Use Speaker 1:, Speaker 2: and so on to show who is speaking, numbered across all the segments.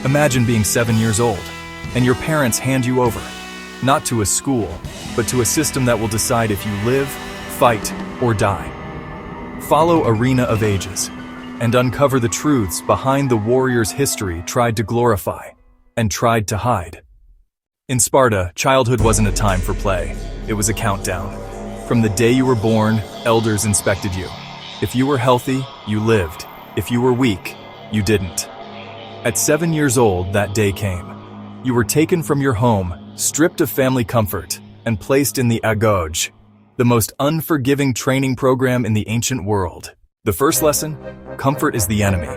Speaker 1: Imagine being 7 years old, and your parents hand you over, not to a school, but to a system that will decide if you live, fight, or die. Follow Arena of Ages, and uncover the truths behind the warriors history tried to glorify, and tried to hide. In Sparta, childhood wasn't a time for play, it was a countdown. From the day you were born, elders inspected you. If you were healthy, you lived. If you were weak, you didn't. At 7 years old, that day came. You were taken from your home, stripped of family comfort, and placed in the Agoge, the most unforgiving training program in the ancient world. The first lesson? Comfort is the enemy.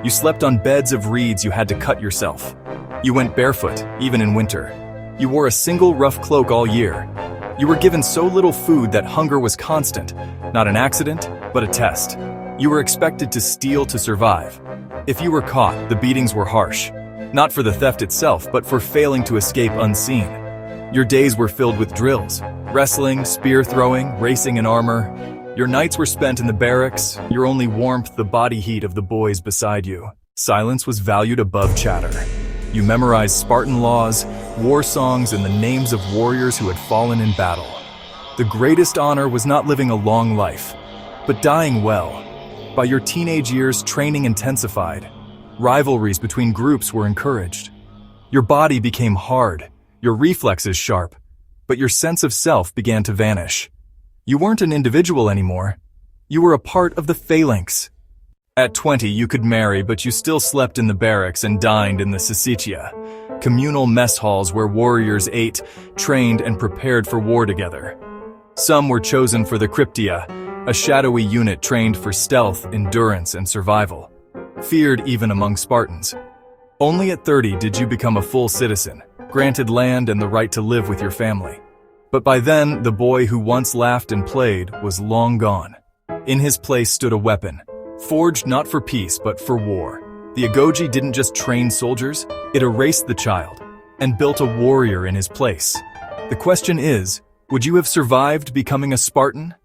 Speaker 1: You slept on beds of reeds you had to cut yourself. You went barefoot, even in winter. You wore a single rough cloak all year. You were given so little food that hunger was constant, not an accident, but a test. You were expected to steal to survive. If you were caught, the beatings were harsh. Not for the theft itself, but for failing to escape unseen. Your days were filled with drills, wrestling, spear throwing, racing in armor. Your nights were spent in the barracks, your only warmth the body heat of the boys beside you. Silence was valued above chatter. You memorized Spartan laws, war songs, and the names of warriors who had fallen in battle. The greatest honor was not living a long life, but dying well. By your teenage years, training intensified. Rivalries between groups were encouraged. Your body became hard, your reflexes sharp, but your sense of self began to vanish. You weren't an individual anymore. You were a part of the phalanx. At 20, you could marry, but you still slept in the barracks and dined in the syssitia, communal mess halls where warriors ate, trained, and prepared for war together. Some were chosen for the Krypteia, a shadowy unit trained for stealth, endurance, and survival, feared even among Spartans. Only at 30 did you become a full citizen, granted land and the right to live with your family. But by then, the boy who once laughed and played was long gone. In his place stood a weapon, forged not for peace but for war. The Agoge didn't just train soldiers, it erased the child and built a warrior in his place. The question is, would you have survived becoming a Spartan?